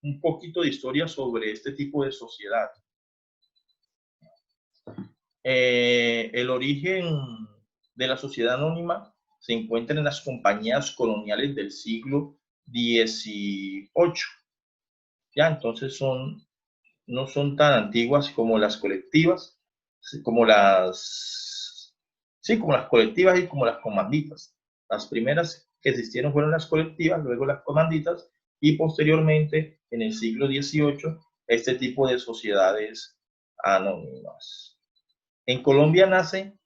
un poquito de historia sobre este tipo de sociedad. El origen de la sociedad anónima se encuentra en las compañías coloniales del siglo XVIII. Ya, entonces no son tan antiguas como las colectivas, como como las colectivas y como las comanditas. Las primeras que existieron fueron las colectivas, luego las comanditas y posteriormente, en el siglo XVIII, este tipo de sociedades anónimas. En Colombia nace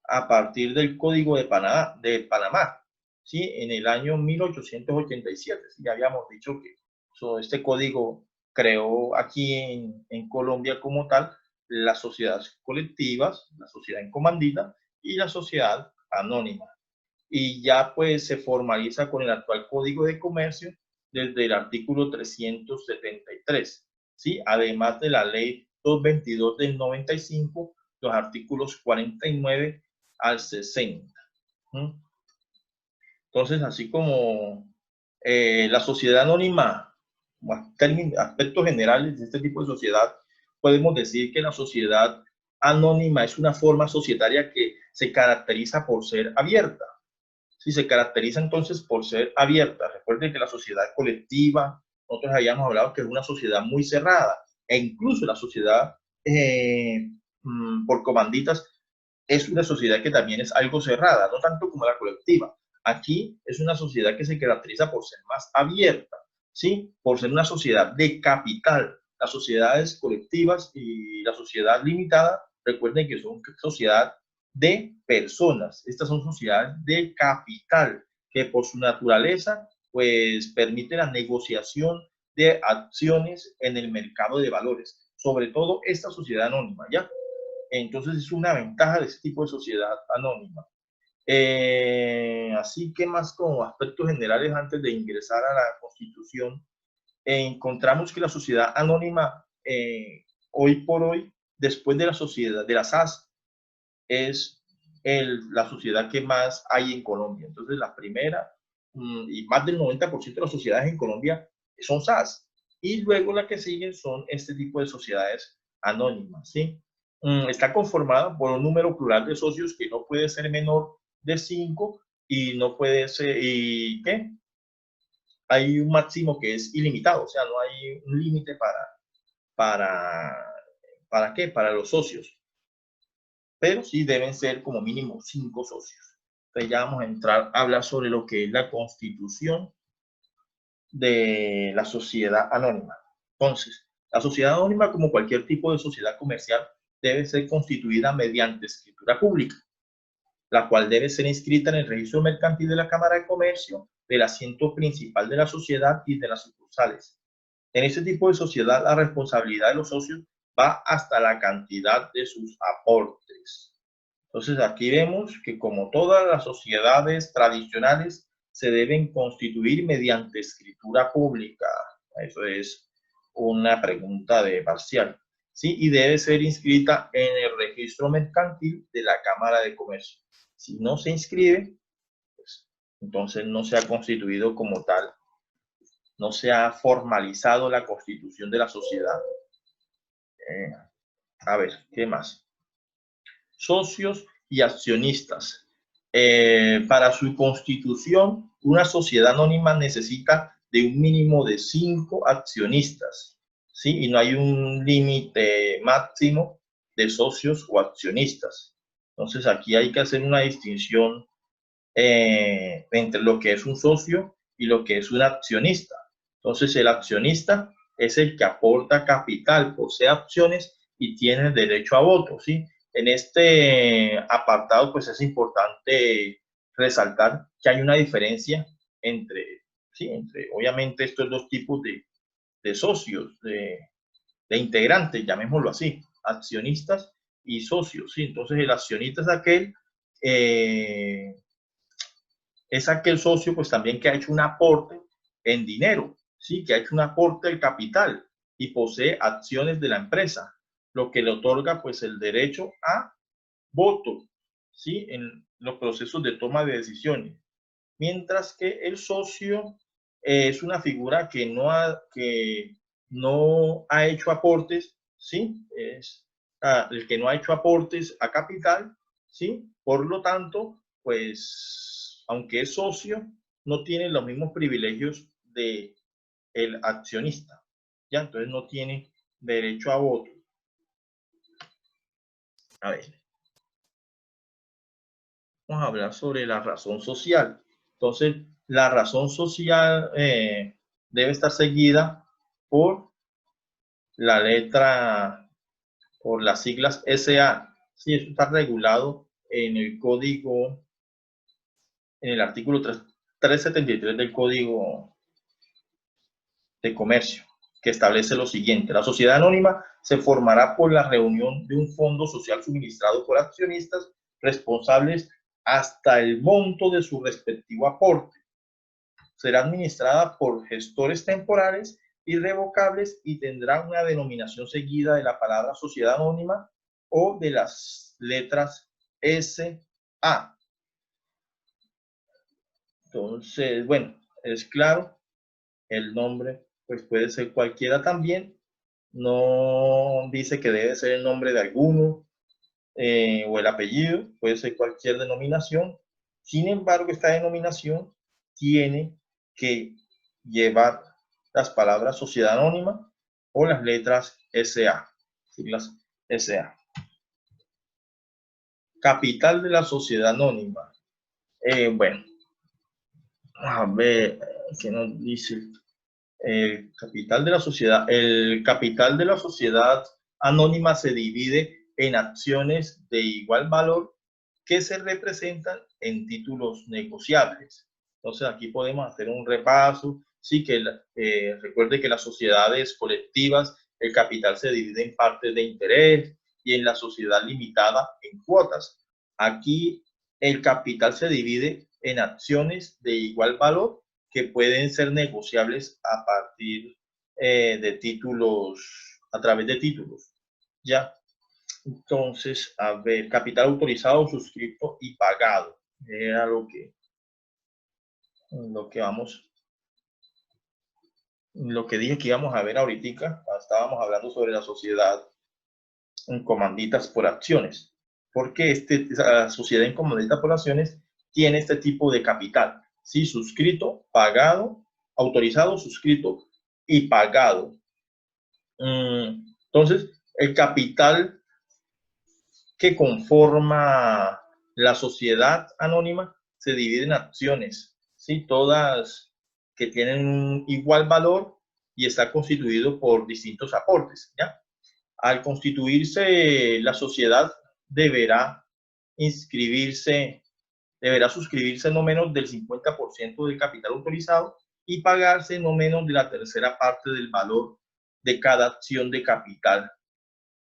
a partir del Código de Panamá, ¿sí? En el año 1887. Ya habíamos dicho que este código creó aquí en Colombia como tal las sociedades colectivas, la sociedad en comandita y la sociedad anónima. Y ya pues se formaliza con el actual Código de Comercio desde el artículo 373, ¿sí? Además de la ley 222 del 95, los artículos 49 al 60. Entonces, así como la sociedad anónima, aspectos generales de este tipo de sociedad, podemos decir que la sociedad anónima es una forma societaria que se caracteriza por ser abierta. Si se caracteriza entonces por ser abierta, recuerden que la sociedad colectiva, nosotros habíamos hablado que es una sociedad muy cerrada, e incluso la sociedad por comanditas es una sociedad que también es algo cerrada, no tanto como la colectiva. Aquí es una sociedad que se caracteriza por ser más abierta, ¿sí? Por ser una sociedad de capital. Las sociedades colectivas y la sociedad limitada, recuerden que son sociedad de personas. Estas son sociedades de capital que por su naturaleza pues permite la negociación de acciones en el mercado de valores, sobre todo esta sociedad anónima, ¿ya? Entonces es una ventaja de este tipo de sociedad anónima. Así que más como aspectos generales antes de ingresar a la Constitución, encontramos que la sociedad anónima hoy por hoy, después de la sociedad de las SAS, es la sociedad que más hay en Colombia. Entonces la primera y más del 90% de las sociedades en Colombia son SAS. Y luego la que siguen son este tipo de sociedades anónimas, ¿sí? Está conformada por un número plural de socios que no puede ser menor de 5 y no puede ser, ¿y qué? Hay un máximo que es ilimitado, o sea, no hay un límite para, ¿para qué? Para los socios, pero sí deben ser como mínimo 5 socios. Entonces ya vamos a entrar a hablar sobre lo que es la constitución de la sociedad anónima. Entonces, la sociedad anónima, como cualquier tipo de sociedad comercial, debe ser constituida mediante escritura pública, la cual debe ser inscrita en el registro mercantil de la Cámara de Comercio, del asiento principal de la sociedad y de las sucursales. En este tipo de sociedad, la responsabilidad de los socios va hasta la cantidad de sus aportes. Entonces, aquí vemos que como todas las sociedades tradicionales, se deben constituir mediante escritura pública. Eso es una pregunta de parcial. ¿Sí? Y debe ser inscrita en el registro mercantil de la Cámara de Comercio. Si no se inscribe, pues, entonces no se ha constituido como tal, no se ha formalizado la constitución de la sociedad. A ver, ¿qué más? Socios y accionistas. Para su constitución, una sociedad anónima necesita de un mínimo de 5 accionistas, ¿sí? Y no hay un límite máximo de socios o accionistas. Entonces, aquí hay que hacer una distinción entre lo que es un socio y lo que es un accionista. Entonces, el accionista es el que aporta capital, posee acciones y tiene derecho a voto, ¿sí? En este apartado, pues es importante resaltar que hay una diferencia entre, ¿sí? Entre obviamente estos dos tipos de socios, de integrantes, llamémoslo así, accionistas y socios, ¿sí? Entonces el accionista es aquel socio pues también que ha hecho un aporte en dinero, ¿sí? Que ha hecho un aporte del capital y posee acciones de la empresa, lo que le otorga pues el derecho a voto, ¿sí? En los procesos de toma de decisiones. Mientras que el socio es una figura que no ha hecho aportes, ¿sí? Es el que no ha hecho aportes a capital, ¿sí? Por lo tanto, pues, aunque es socio, no tiene los mismos privilegios de el accionista, ¿ya? Entonces no tiene derecho a voto. A ver, vamos a hablar sobre la razón social. Entonces, la razón social debe estar seguida por la letra, por las siglas SA. Sí, eso está regulado en el código, en el artículo 373 del Código de Comercio, que establece lo siguiente: la sociedad anónima se formará por la reunión de un fondo social suministrado por accionistas responsables hasta el monto de su respectivo aporte. Será administrada por gestores temporales irrevocables y tendrá una denominación seguida de la palabra sociedad anónima o de las letras SA. Entonces, bueno, es claro, el nombre pues puede ser cualquiera también. No dice que debe ser el nombre de alguno o el apellido, puede ser cualquier denominación. Sin embargo, esta denominación tiene que llevar las palabras sociedad anónima o las letras SA, siglas SA. Capital de la sociedad anónima. Bueno, a ver, ¿qué nos dice? El capital de la sociedad. El capital de la sociedad anónima se divide en acciones de igual valor que se representan en títulos negociables. Entonces aquí podemos hacer un repaso. Sí, que recuerde que las sociedades colectivas, el capital se divide en partes de interés y en la sociedad limitada en cuotas. Aquí el capital se divide en acciones de igual valor que pueden ser negociables a partir de títulos, a través de títulos. ¿Ya? Entonces, a ver, capital autorizado, suscrito y pagado. Era lo que dije que íbamos a ver ahorita. Estábamos hablando sobre la sociedad en comanditas por acciones. Porque la sociedad en comanditas por acciones tiene este tipo de capital. ¿Sí? Suscrito, pagado, autorizado, suscrito y pagado. Entonces, el capital que conforma la sociedad anónima se divide en acciones, ¿sí? Todas que tienen un igual valor y está constituido por distintos aportes, ¿ya? Al constituirse la sociedad deberá suscribirse no menos del 50% del capital autorizado y pagarse no menos de la tercera parte del valor de cada acción de capital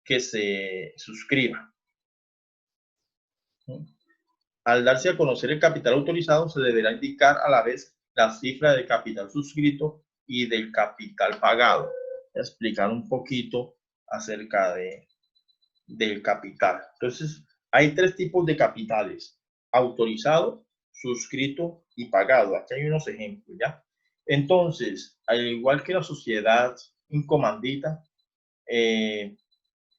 que se suscriba. Al darse a conocer el capital autorizado, se deberá indicar a la vez la cifra de capital suscrito y del capital pagado. Voy a explicar un poquito acerca del capital. Entonces, hay tres tipos de capitales: autorizado, suscrito y pagado. Aquí hay unos ejemplos, ¿ya? Entonces, al igual que la sociedad en comandita,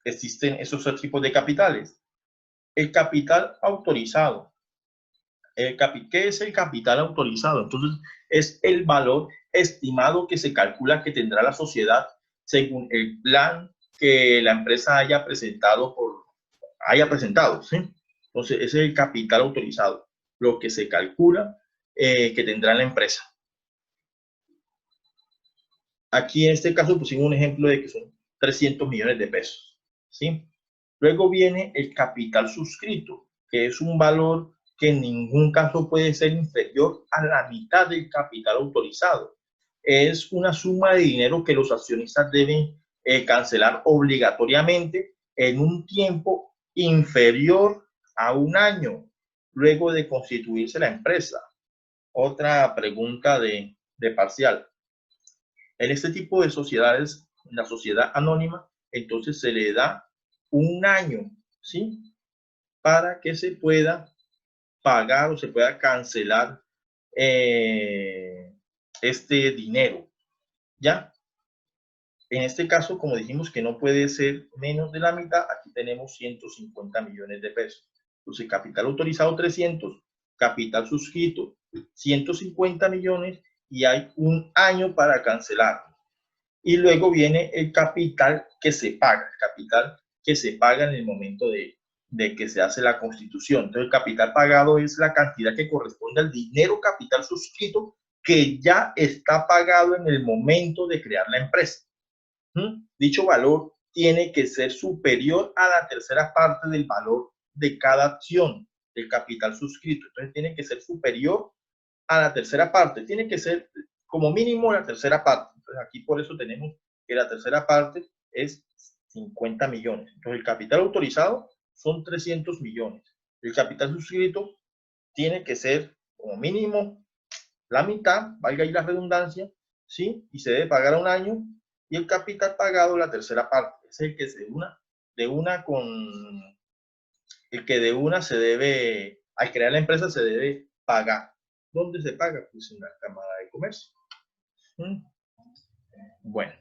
existen esos tres tipos de capitales. El capital autorizado. ¿Qué es el capital autorizado? Entonces, es el valor estimado que se calcula que tendrá la sociedad según el plan que la empresa haya presentado, ¿sí? Entonces, ese es el capital autorizado, lo que se calcula que tendrá la empresa. Aquí en este caso pusimos un ejemplo de que son 300 millones de pesos, ¿sí? Luego viene el capital suscrito, que es un valor que en ningún caso puede ser inferior a la mitad del capital autorizado. Es una suma de dinero que los accionistas deben cancelar obligatoriamente en un tiempo inferior a un año luego de constituirse la empresa. Otra pregunta de parcial. En este tipo de sociedades, la sociedad anónima, entonces se le da un año, ¿sí? Para que se pueda pagar o se pueda cancelar este dinero, ¿ya? En este caso, como dijimos que no puede ser menos de la mitad, aquí tenemos 150 millones de pesos. Entonces, capital autorizado 300, capital suscrito 150 millones y hay un año para cancelar. Y luego viene el capital que se paga, el capital que se paga en el momento de que se hace la constitución. Entonces, el capital pagado es la cantidad que corresponde al dinero capital suscrito que ya está pagado en el momento de crear la empresa. Dicho valor tiene que ser superior a la tercera parte del valor de cada acción del capital suscrito. Entonces, tiene que ser superior a la tercera parte. Tiene que ser como mínimo la tercera parte. Entonces, aquí por eso tenemos que la tercera parte es 50 millones. Entonces, el capital autorizado son 300 millones. El capital suscrito tiene que ser como mínimo la mitad, valga ahí la redundancia, ¿sí? Y se debe pagar a un año. Y el capital pagado, la tercera parte, es el que se de una con el que de una se debe, al crear la empresa se debe pagar. ¿Dónde se paga? Pues en la Cámara de Comercio. Bueno,